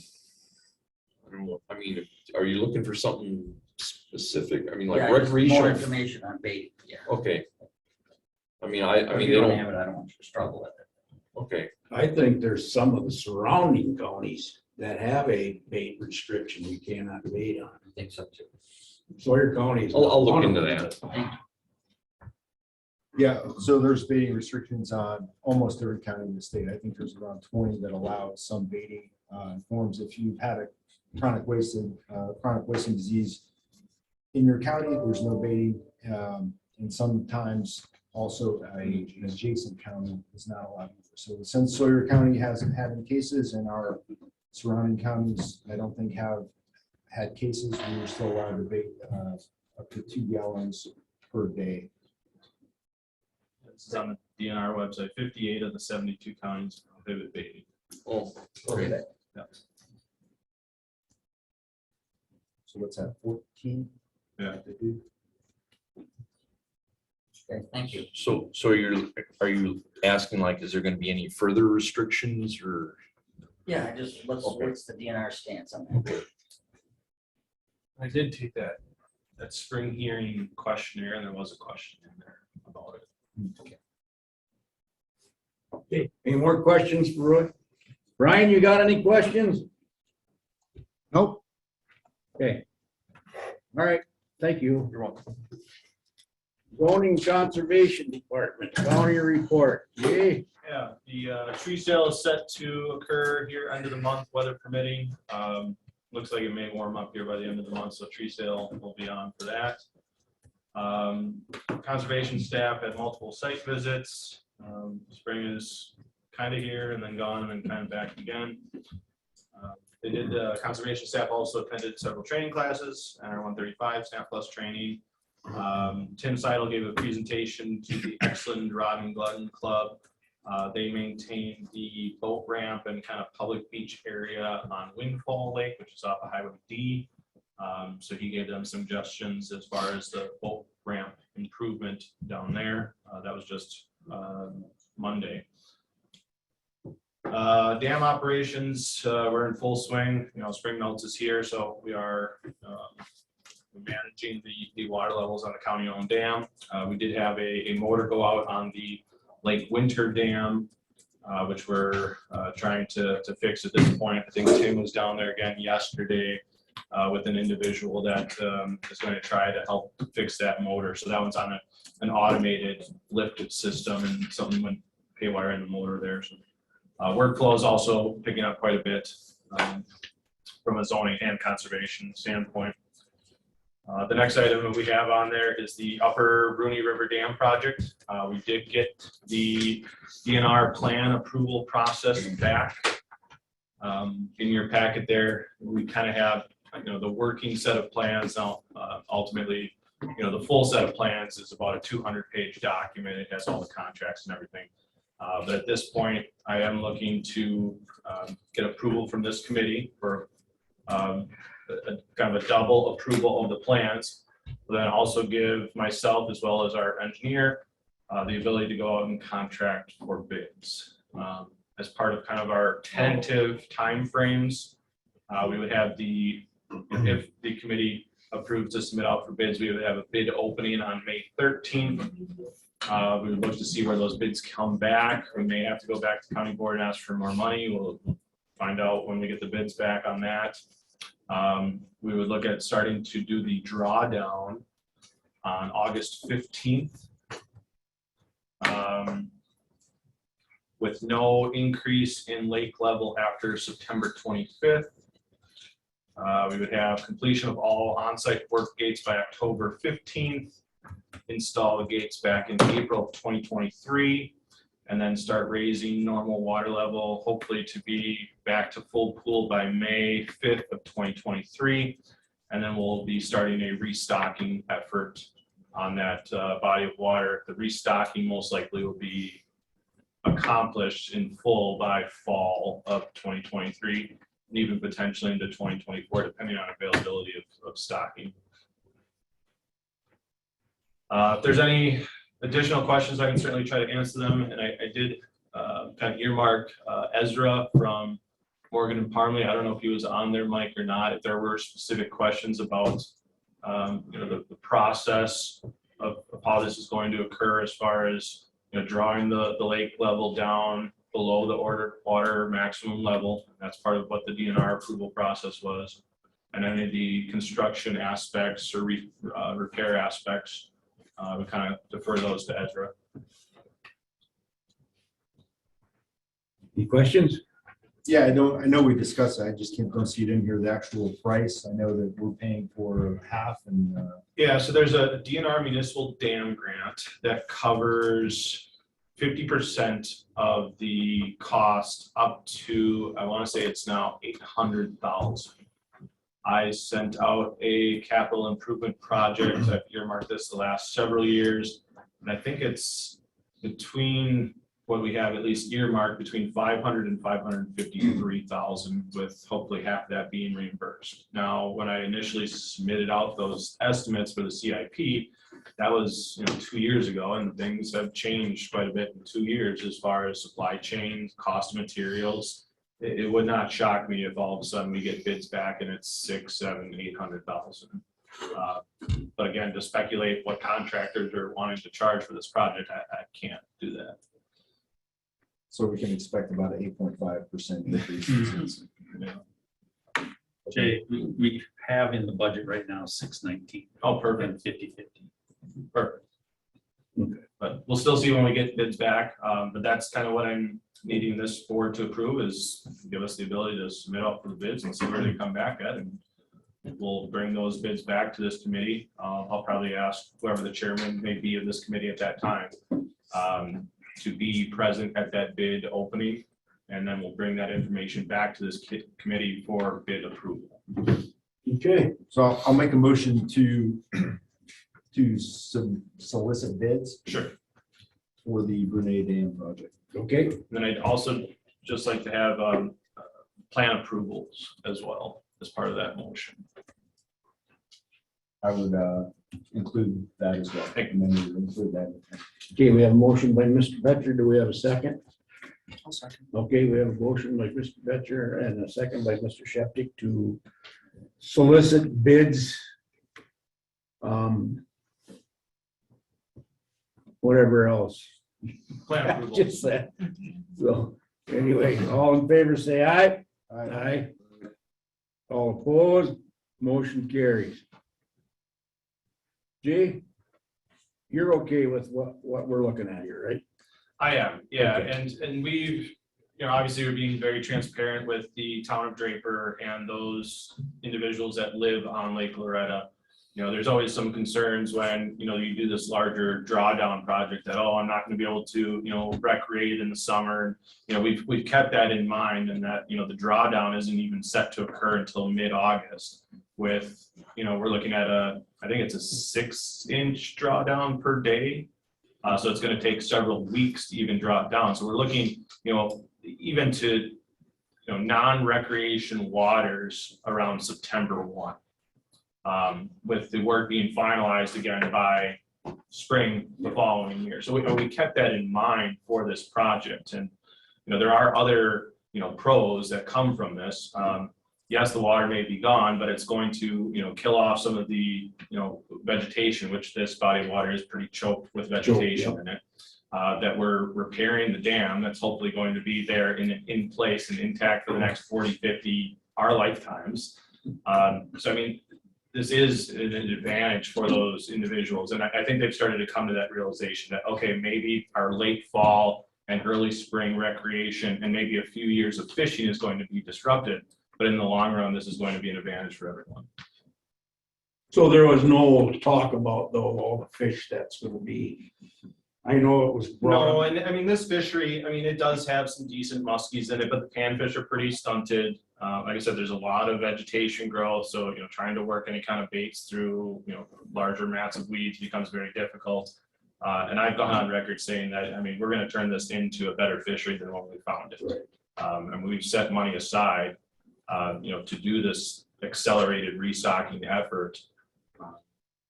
know. I mean, are you looking for something specific? I mean, like Yeah, just recreational. more information on bait, yeah. Okay. I mean, I If mean, you they don't don't. have it, I don't want you to struggle with it. Okay. I think there's some of the surrounding counties that have a bait restriction you cannot bait on. I think so too. Sawyer County is. I'll look one of into them. that. Yeah, so there's baiting restrictions on almost every county in the state. I think there's around 20 that allow some baiting forms. If you've had a chronic wasting disease in your county, there's no baiting. And sometimes also an adjacent county is not allowed. So since Sawyer County hasn't had any cases, and our surrounding counties, I don't think have had cases, we were still allowed to bait up to 2 gallons per day. This is on the DNR website. 58 of the 72 counties prohibit baiting. Oh, okay. Yeah. So what's that, 14? Yeah. Okay, thank you. So are you asking, like, is there going to be any further restrictions or? Yeah, what's the DNR stance on that? I did take that spring hearing questionnaire, and there was a question in there about it. Okay. Okay, any more questions for Roy? Brian, you got any questions? Nope. Okay. All right, thank you. You're welcome. Zoning Conservation Department, county report. Yay. Yeah, the tree sale is set to occur here end of the month, weather permitting. Looks like it may warm up here by the end of the month, so tree sale will be on for that. Conservation staff had multiple site visits. Spring is kind of here and then gone and then kind of back again. They did, conservation staff also attended several training classes, NR 135 Snap Plus training. Tim Seidel gave a presentation to the Excellent Rod and Glutton Club. They maintain the boat ramp and kind of public beach area on Windfall Lake, which is off of Highway D. So he gave them some suggestions as far as the boat ramp improvement down there. That was just Monday. Dam operations, we're in full swing. You know, spring melts is here, so we are managing the water levels on the county-owned dam. We did have a motor go out on the Lake Winter Dam, which we're trying to fix at this point. I think Tim was down there again yesterday with an individual that is going to try to help fix that motor. So that one's on an automated lifted system, and something went haywire in the motor there. So workflow is also picking up quite a bit from a zoning and conservation standpoint. The next item that we have on there is the Upper Bruni River Dam project. We did get the DNR plan approval process back. In your packet there, we kind of have, you know, the working set of plans. Now, ultimately, you know, the full set of plans is about a 200-page document. It has all the contracts and everything. But at this point, I am looking to get approval from this committee for kind of a double approval of the plans, but then also give myself as well as our engineer the ability to go out and contract for bids. As part of kind of our tentative timeframes, we would have if the committee approves to submit out for bids, we would have a bid opening on May 13th. We would look to see where those bids come back. We may have to go back to county board and ask for more money. We'll find out when we get the bids back on that. We would look at starting to do the drawdown on August 15th. With no increase in lake level after September 25th. We would have completion of all on-site work gates by October 15th. Install the gates back in April of 2023, and then start raising normal water level, hopefully to be back to full pool by May 5th of 2023. And then we'll be starting a restocking effort on that body of water. The restocking most likely will be accomplished in full by fall of 2023, and even potentially into 2024, depending on availability of stocking. If there's any additional questions, I can certainly try to answer them. And I did kind of earmark Ezra from Morgan and Parmley. I don't know if he was on there, Mike, or not. If there were specific questions about you know, the process of how this is going to occur, as far as, you know, drawing the lake level down below the ordered water maximum level. That's part of what the DNR approval process was. And any of the construction aspects or repair aspects, we kind of defer those to Ezra. Any questions? Yeah, I know we discussed it. I just don't see it in here, the actual price. I know that we're paying for half and. Yeah, so there's a DNR municipal dam grant that covers 50% of the cost up to, I want to say it's now 800,000. I sent out a capital improvement project. I've earmarked this the last several years, and I think it's between what we have at least earmarked between 500 and 553,000, with hopefully half of that being reimbursed. Now, when I initially submitted out those estimates for the CIP, that was, you know, 2 years ago, and things have changed quite a bit in 2 years as far as supply chain, cost of materials. It would not shock me if all of a sudden we get bids back and it's 600, 700, 800,000. But again, to speculate what contractors are wanting to charge for this project, I can't do that. So we can expect about an 8.5% increase. Jay, we have in the budget right now 619. Oh, perfect. And 50/50. Perfect. Okay. But we'll still see when we get bids back. But that's kind of what I'm needing this board to approve, is give us the ability to submit out for the bids and see where they come back at. And we'll bring those bids back to this committee. I'll probably ask whoever the chairman may be of this committee at that time to be present at that bid opening. And then we'll bring that information back to this committee for bid approval. Okay, So I'll make a motion to solicit bids. Sure. For the Brunei Dam project. okay, Then I'd also just like to have plan approvals as well as part of that motion. I would include that as well. And then we would include that. okay, we have a motion by Mr. Betcher. Do we have a second? I'll second. Okay, we have a motion by Mr. Betcher and a second by Mr. Sheptick to solicit bids. Whatever else. Plan approval. Just that. So anyway, all in favor, say aye. Aye. All opposed, motion carries. Jay, you're okay with what we're looking at here, right? I am, yeah, Okay. and we've, obviously we're being very transparent with the town of Draper and those individuals that live on Lake Loretta. There's always some concerns when, you do this larger drawdown project that, oh, I'm not gonna be able to, recreate in the summer. We've kept that in mind, and that, the drawdown isn't even set to occur until mid-August with, we're looking at I think it's a 6-inch drawdown per day. So it's gonna take several weeks to even draw it down. So we're looking, even to, non-recreation waters around September 1. With the work being finalized again by spring the following year. So we kept that in mind for this project. And, there are other, pros that come from this. Yes, the water may be gone, but it's going to, kill off some of the, vegetation, which this body of water is pretty choked with vegetation in it. That we're repairing the dam that's hopefully going to be there in place and intact for the next 40, 50, our lifetimes. So, I mean, this is an advantage for those individuals. And I think they've started to come to that realization that, okay, maybe our late fall and early spring recreation and maybe a few years of fishing is going to be disrupted. But in the long run, this is going to be an advantage for everyone. So there was no talk about though, all the fish that's gonna be, I know it was brought No, up. and I mean, this fishery, it does have some decent muskies in it, but the panfish are pretty stunted. Like I said, there's a lot of vegetation growth. So, trying to work any kind of baits through, larger mats of weeds becomes very difficult. And I've gone on record saying that, we're gonna turn this into a better fishery than when we found it. And we've set money aside, to do this accelerated restocking effort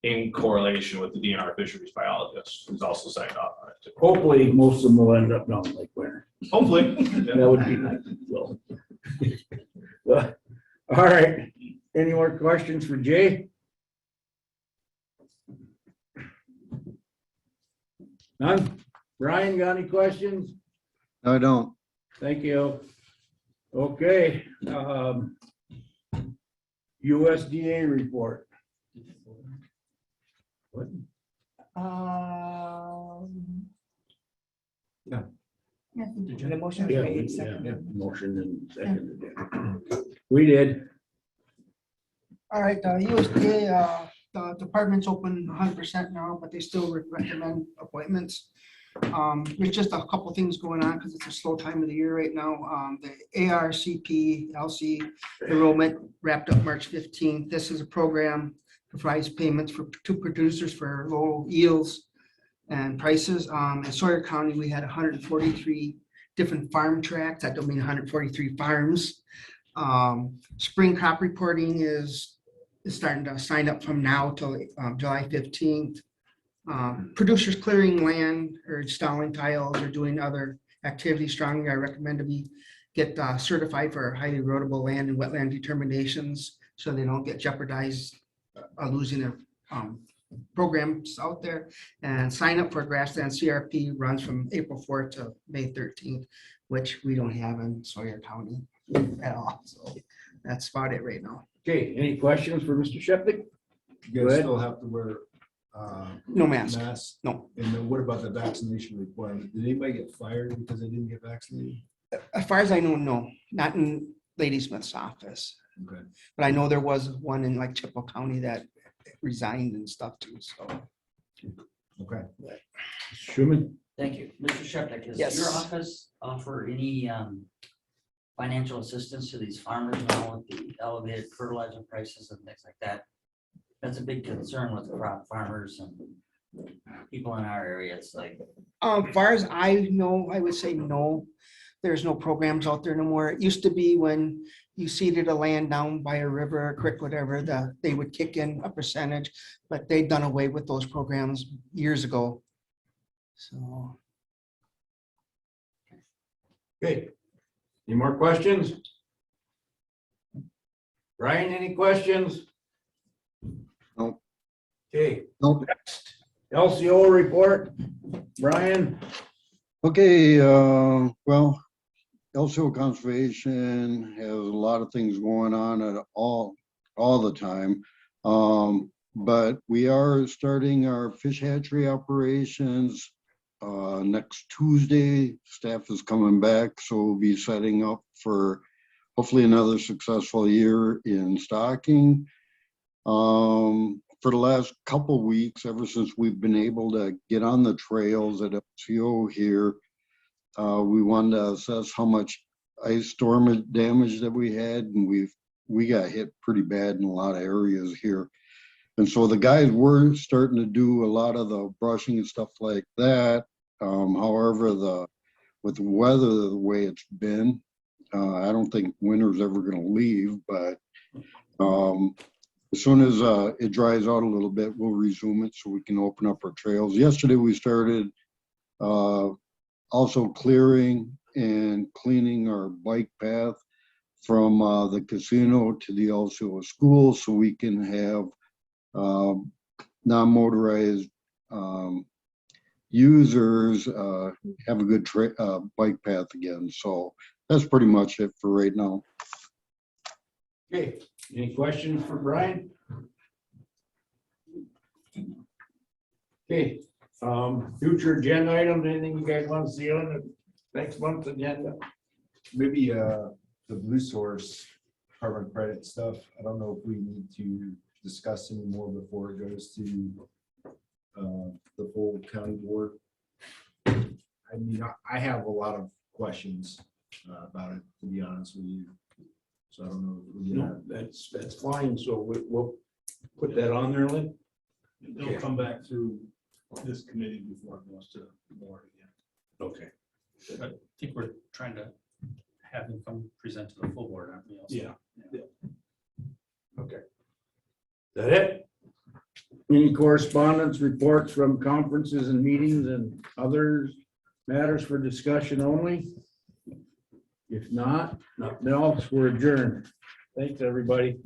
in correlation with the DNR fisheries biologist, who's also signed off on it too. Hopefully, most of them will end up down Lake Winter. Hopefully. That would be nice. So. All right, any more questions for Jay? None? Brian, got any questions? I don't. Thank you. Okay, USDA report. What? Yeah, the motion was Yeah, made, yeah, seconded. motion and seconded. Yeah. We did. All right, USDA, the department's open 100% now, but they still recommend appointments. There's just a couple things going on because it's a slow time of the year right now. The ARCP LC enrollment wrapped up March 15th. This is a program provides payments to producers for low yields and prices. In Sawyer County, we had 143 different farm tracts. That don't mean 143 farms. Spring crop reporting is starting to sign up from now till July 15th. Producers clearing land or installing tiles or doing other activities strongly, I recommend get certified for highly erodible land and wetland determinations so they don't get jeopardized losing their programs out there. And sign up for grassland CRP runs from April 4th to May 13th, which we don't have in Sawyer County at all. So that's about it right now. Okay, any questions for Mr. Shepard? You Go guys ahead. still have to wear No mask. masks? No. And then what about the vaccination requirement? Did anybody get fired because they didn't get vaccinated? As far as I know, no, not in Lady Smith's office. Okay. But I know there was one in like Chippewa County that resigned and stuff too, so. Okay. Schuman? Thank you. Mr. Shepard, does Yes. your office offer any financial assistance to these farmers now with the elevated fertilizer prices and things like that? That's a big concern with crop farmers and people in our area. It's like, Far as I know, I would say no. There's no programs out there no more. It used to be when you seeded a land down by a river, a creek, whatever, they would kick in a percentage, but they'd done away with those programs years ago. So. Okay. Any more questions? Brian, any questions? No. Okay, Nope. LCO report. Brian? Okay, well, LCO Conservation has a lot of things going on at all the time. But we are starting our fish hatchery operations next Tuesday. Staff is coming back, so we'll be setting up for hopefully another successful year in stocking. For the last couple weeks, ever since we've been able to get on the trails at LCO here, we wanted to assess how much ice storm damage that we had, and we got hit pretty bad in a lot of areas here. And so the guys were starting to do a lot of the brushing and stuff like that. However, with the weather the way it's been, I don't think winter's ever going to leave, but as soon as it dries out a little bit, we'll resume it so we can open up our trails. Yesterday we started also clearing and cleaning our bike path from the casino to the LCO school so we can have non-motorized users have a good bike path again. So that's pretty much it for right now. Okay, any questions for Brian? Okay, future agenda items, anything you guys want to see on the next month's agenda? Maybe the Blue Source carbon credit stuff. I don't know if we need to discuss any more before it goes to the full county board. I mean, I have a lot of questions about it, to be honest with you. So I don't know. No, that's fine. So we'll put that on there, Lynn. It'll come back through this committee before it goes to the board again. Okay. I think we're trying to have them come present to the full board, aren't we? also? Yeah. Okay. Is that it? Any correspondence, reports from conferences and meetings and others matters for discussion only? If not, nothing else, we're adjourned. Thanks, everybody.